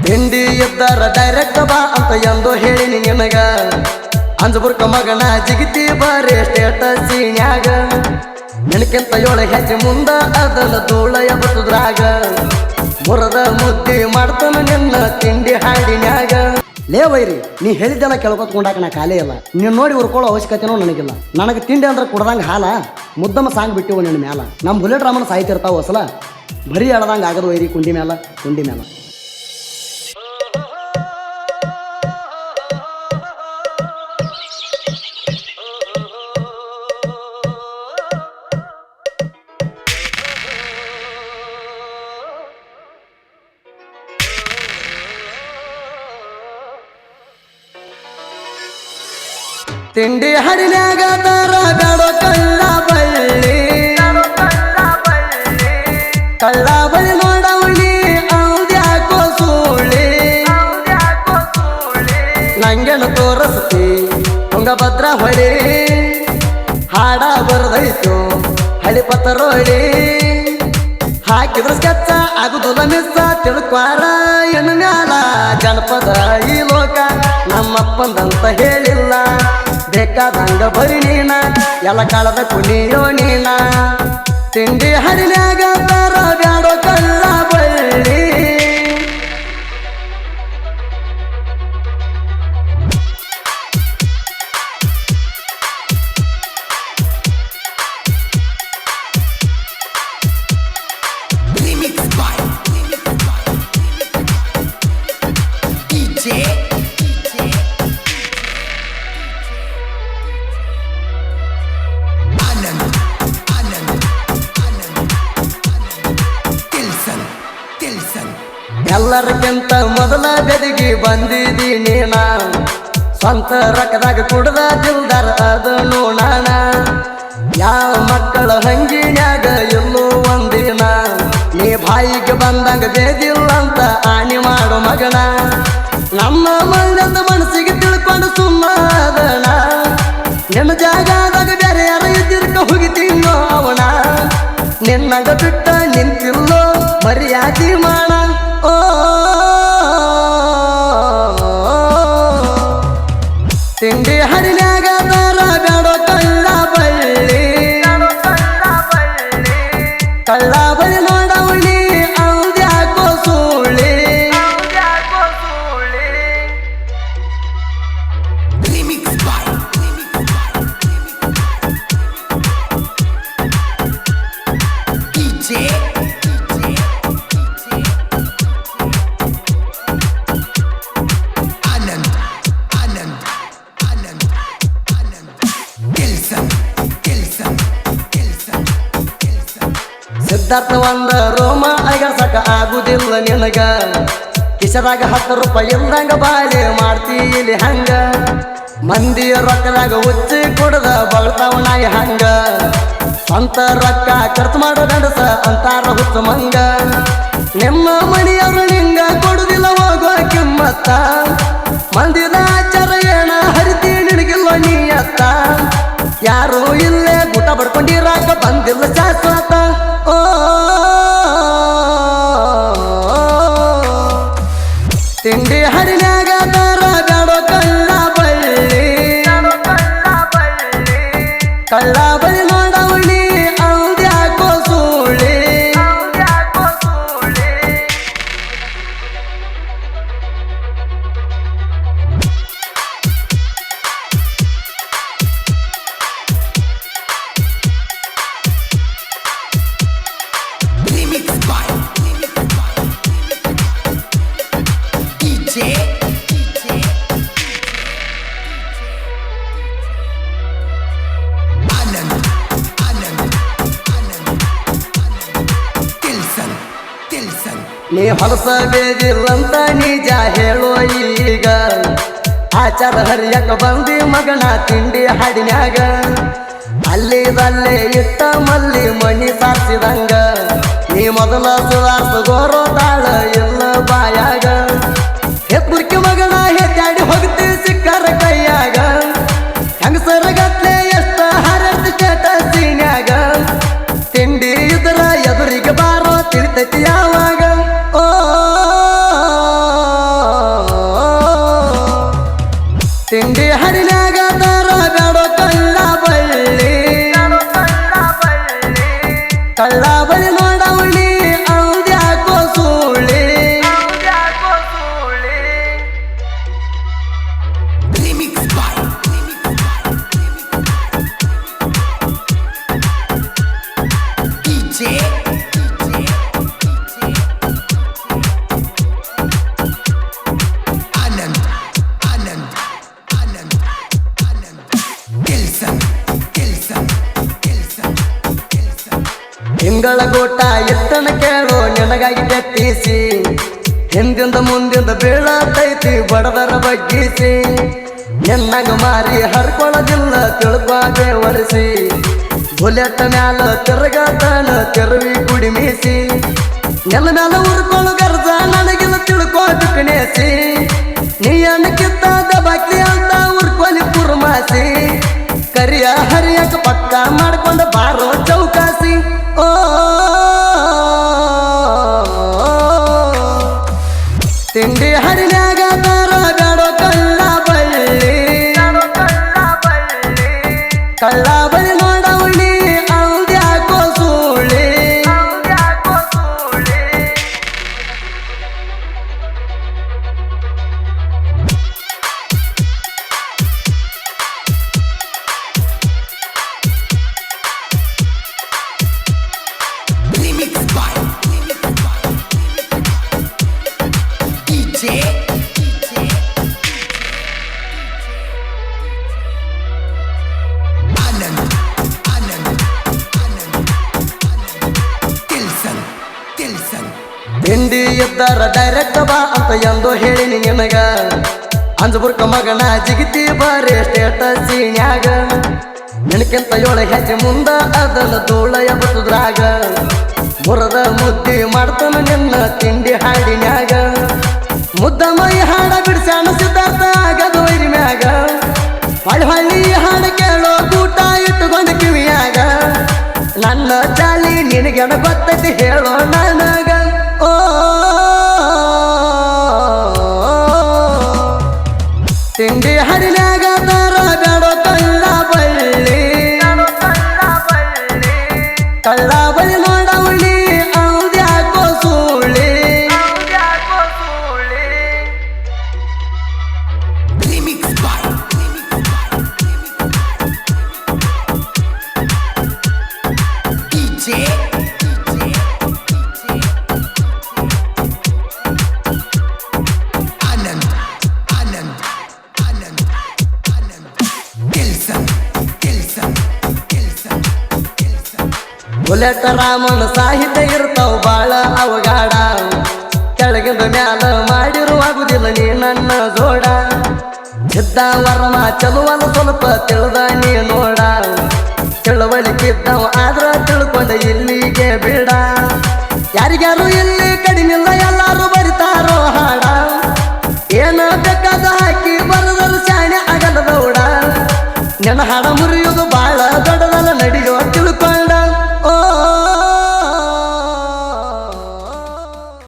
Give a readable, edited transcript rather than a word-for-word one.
ತಿಂಡಿ ಇದ್ದಾರ ಡೈರೆಕ್ಟ್ ಬಾ ಅಂತ ಎಂದು ಹೇಳಿನಿ ನಿನಗ ಅಂಜಬುರ್ಕ ಮಗನ ಜಿಗಿತಿ ಬಾರಿ ಸ್ಟೇಟಸ್ನ್ಯಾಗ ನಿನಕ್ಕಿಂತ 7 ಹೆಜ್ಜೆ ಮುಂದ ಅದನ್ನ ಧೂಳ ಎಬಸುದ್ರಾಗ ಮುರದ ಮುದ್ದಿ ಮಾಡ್ತಾನ ನಿನ್ನ ತಿಂಡಿ ಹಾಡಿನ್ಯಾಗ ಲೇ ವೈರಿ ನೀ ಹೇಳಿದ್ದೆಲ್ಲ ಕೇಳ್ಕೊತ್ಕೊಂಡಾಕ ನಾ ಖಾಲಿ ಇಲ್ಲ ನೀನು ನೋಡಿ ಉರ್ಕೊಳ್ಳೋ ಅವಶ್ಯಕತೆನೂ ನನಗಿಲ್ಲ ನನಗೆ ತಿಂಡಿ ಅಂದ್ರೆ ಕುಡ್ದಂಗೆ ಹಾಲ ಮುದ್ದಮ್ಮ ಸಾಂಗ್ ಬಿಟ್ಟಿವ ನಿನ್ನ ಮ್ಯಾಲ ನಮ್ಮ ಬುಲೆಟ್ ರಾಮನ ಸಾಯ್ತಿರ್ತಾವ ಹೊಸಲ ಬರೀ ಎಳ್ದಂಗೆ ಆಗದು ವೈರಿ ಕುಂಡಿ ಮ್ಯಾಲ ತಿಂಡಿ ಹರಿನ್ಯಾಗ ತರ ಬೇಡೋ ಕಳ್ಳ ಬಳ್ಳಿ ನೋಡವಳಿ ಅವ್ದ್ಯಾಕೋ ಸೂಳಿ ನಂಗೆನು ತೋರಿಸ್ತಿ ತುಂಗಭದ್ರ ಹೊಳಿ ಹಾಡ ಬರದೈತು ಹಳಿ ಪತರೋಳಿ ಹಾಕಿದ್ರ ಸ್ಕೆಚ್ಚ ಆಗುದಿಲ್ಲ ಮಿಸ್ಸ ತಿಳ್ಕ್ವಾರ ಏನು ಮ್ಯಾಲ ಜನಪದ ಈ ಲೋಕ ನಮ್ಮಪ್ಪಂದಂತ ಹೇಳಿಲ್ಲ ಬೇಕಾದಂಗ ಬರಿ ನೀನ ಎಲ್ಲ ಕಾಲದ ಕುಣಿಯೋ ನೀನ ತಿಂಡಿ ಹರಿನ್ಯಾಗ ತರ ಬ್ಯಾಡೋ ಕಳ್ಳ ಬಳ್ಳಿ ಎಲ್ಲರಿಗಿಂತ ಮೊದಲ ಬೆದಗಿ ಬಂದಿದಿ ನೀನ ಸ್ವಂತ ರೊಕ್ಕದಾಗ ಕುಡ್ದ ದಿಲ್ದಾರ ಅದು ನೋಡಣ ಯಾವ ಮಕ್ಕಳ ಹಂಗಿನ್ಯಾಗ ಎಲ್ಲೋ ಒಂದಿನ ನೀ ಬಾಯಿಗೆ ಬಂದಂಗ ಬೇದಿಲ್ಲ ಅಂತ ಆಣಿ ಮಾಡು ಮಗನ ನಮ್ಮ ಮಣ್ಣದ ಮನಸ್ಸಿಗೆ ತಿಳ್ಕೊಂಡು ಸುಮ್ಮದಣ ನಿನ್ನ ಜಾಗದಾಗ ಬೇರೆ ಯಾರು ಇದ್ದಿರ್ಕ ಹೋಗಿತೀನೋ ಅವನ ನಿನ್ನಗ ಬಿಟ್ಟ ನಿಂತಿಲ್ಲೋ ಮರ್ಯಾದಿ ಮಾಡ ತಿಂಡಿ ಹರಿನ್ಯಾಗ ತರ ಬೇಡೋ ಕಳ್ಳ ಬಳ್ಳಿ ನೋಡವಳಿ ಅವ್ದ್ಯಾಕೋ ಸೂಳಿ ಸಿದ್ಧಾರ್ಥ ಒಂದ ರೋಮ ಅಗರ್ಸಕ ಆಗುದಿಲ್ಲ ನಿನಗ ಕಿಶದಾಗ 10 ರೂಪಾಯಿ ಇಲ್ದಂಗ ಬಾಳೆ ಮಾಡ್ತಿ ಇಲ್ಲಿ ಹಂಗ ಮಂದಿ ರೊಕ್ಕದಾಗ ಉಚ್ಚಿ ಕುಡ್ದ ಬಳ್ತಾವ ನಾಯಿ ಹಂಗ ಸ್ವಂತ ರೊಕ್ಕ ಖರ್ಚು ಮಾಡೋ ಗಂಡಸ ಅಂತಾರ ಹುಚ್ಚು ಮಂಗ ನಿಮ್ಮ ಮನೆಯವರು ನಿಂಗ ಕೊಡುದಿಲ್ಲ ಹೋಗೋ ಕಿಮ್ಮತ್ತ ಮಂದಿದ ಆಚಾರ ಏನ ಹರಿತಿ ನಿನಗಿಲ್ಲ ನೀಯತ್ತ ಯಾರು ಇಲ್ಲೇ ಗುಟ ಬಡ್ಕೊಂಡಿರಾಕ ಬಂದಿಲ್ಲ ಶಾಶ್ವತ ತಿಂಡಿ ಹರಿನ್ಯಾಗ ತರ ಬೇಡೋ ಕಳ್ಳ ಬಳ್ಳಿ ನೋಡವಳಿ ಅವ್ದ್ಯಾಕೋ ಸೂಳಿ ನೀ ಹೊಲಸ ಬೇದಿಲ್ಲಂತ ನಿಜ ಹೇಳೋ ಈಗ ಆಚಾರ ಹರಿಯಕ ಬಂದಿ ಮಗನ ತಿಂಡಿ ಹಾಡಿನ್ಯಾಗ ಅಲ್ಲಿದಲ್ಲೇ ಇಟ್ಟ ಮಲ್ಲಿ ಮಣಿ ಸಾರಿಸಿದಂಗ ನೀ ಮೊದಲ ಸುಧಾರ್ಸಗೋರೋ ತಾಳ ಇಲ್ಲ ಬಾಯಾಗ ಹೆತ್ಮುರ್ಕಿ ಮಗನ ಹೆದ್ದಾಡಿ ಹೋಗ್ತಿ ಸಿಕ್ಕರ ಕೈಯಾಗ ಹೆಂಗಸರ ಗಟ್ಲೆ ಎಷ್ಟ ಹರತಿ ಸ್ಟೇಟಸ್ನ್ಯಾಗ ತಿಂಡಿ ಇದ್ರ ಎದುರಿಗೆ ಬಾರೋ ತಿಳಿತೈತಿ ಯಾವಾಗ ಗೋಟ ಎತ್ತನ ಕೇಳೋ ನಿನಗಾಗಿ ಕಟ್ಟಿಸಿ ಹಿಂದಿಂದ ಮುಂದಿಂದ ಬೀಳತೈತಿ ಬಡದರ ಬಗ್ಗಿಸಿ ನಿನ್ನಂಗ ಮಾರಿ ಹರ್ಕೊಳ್ಳೋದಿಲ್ಲ ತಿಳ್ಕೊಂಡೆ ಒರೆಸಿ ಬುಲೆಟ್ ಮ್ಯಾಲ ತಿರುಗತಾನ ತಿರುವಿ ಕುಡಿಮೀಸಿ ನೆಲ ಮ್ಯಾಲ ಉರ್ಕೊಳ್ಳೋ ಗರ್ಜ ನನಗಿಲ್ಲ ತಿಳ್ಕೋದು ಕಣೇಸಿ ನೀ ಅನ್ನಕ್ಕಿತ್ತಾದ ಬಾಕಿ ಅಂತ ಉರ್ಕೊಲಿ ಕುರ್ಮಾಸಿ ಕರಿಯ ಹರಿಯಕ ಪಕ್ಕ ಮಾಡ್ಕೊಂಡು ಬಾರೋ ಚೌಕಾಸಿ ಓ ತಿಂಡಿ ಹರಿನ್ಯಾಗ ತರಗಾಡೋ ಕಳ್ಳ ಬಳ್ಳಿ ನೋಡವಣಿ ಅವ್ದ್ಯಾಕೋ ಸೂಳಿ ತಿಂಡಿ ಇದ್ದಾರ ಡೈರೆಕ್ಟ್ ಬಾ ಅಂತ ಎಂದು ಹೇಳಿನಿ ನಿನಗ ಅಂಜಬುರ್ಕ ಮಗನ ಜಿಗಿತಿ ಬಾರಿ ಸ್ಟೇಟಸ್ನ್ಯಾಗ ನಿನಕ್ಕಿಂತ ಏಳ ಹೆಜ್ಜೆ ಮುಂದ ಅದನ್ನ ಧೂಳ ಎಬ್ಬಸುದ್ರಾಗ ಮುರದ ಮುದ್ದಿ ಮಾಡ್ತಾನ ನಿನ್ನ ತಿಂಡಿ ಹಾಡಿನ್ಯಾಗ ಮುದ್ದ ಮೈ ಹಾಡ ಬಿಡ್ಸ್ಯಾನ ಸಿದ್ಧಾರ್ಥ ಆಗದು ವೈರಿ ಮ್ಯಾಗ ಹಳ್ಳಿ ಹಾಡು ಕೇಳೋ ಊಟ ಇಟ್ಟುಕೊಂಡು ಕಿವಿಯಾಗ ನನ್ನ ಚಾಲಿ ನಿನಗೆನ ಗೊತ್ತೈತಿ ಹೇಳೋ ನನಗ ಓ ತಿಂಡಿ ಹರಿನ್ಯಾಗ ತರಗಾಡೋ ಕಳ್ಳ ಬಳ್ಳಿ ನೋಡವಣಿ ಅವ್ದ್ಯಾಕೋ ಸೂಳಿ ಬುಲೆಟ್ ರಾಮನ ಸಾಹಿತ್ಯ ಇರ್ತಾವ ಬಾಳ ಅವಗಾಡ ಕೆಳಗಿಂದ ಮ್ಯಾಲ ಮಾಡಿರುವಾಗುದಿಲ್ಲ ನೀ ನನ್ನ ಜೋಡ ಸಿದ್ಧ ವರ್ಮ ಚಲುವಲ್ಲ ಸ್ವಲ್ಪ ತಿಳಿದ ನೀ ನೋಡ ತಿಳುವಳಿಕಿದ್ದವ ಆದ್ರ ತಿಳ್ಕೊಂಡ ಇಲ್ಲಿಗೆ ಬೇಡ ಯಾರಿಗ್ಯಾರು ಇಲ್ಲಿ ಕಡಿಮಿಲ್ಲ ಎಲ್ಲಾರು ಬರಿತಾರೋ ಹಾಡ ಏನ ಬೇಕಾದ ಹಾಕಿ ಬರದಲು ಶಾಣೆ ಆಗಲ್ಲ ದೌಡ ನೆನ ಹಾಡ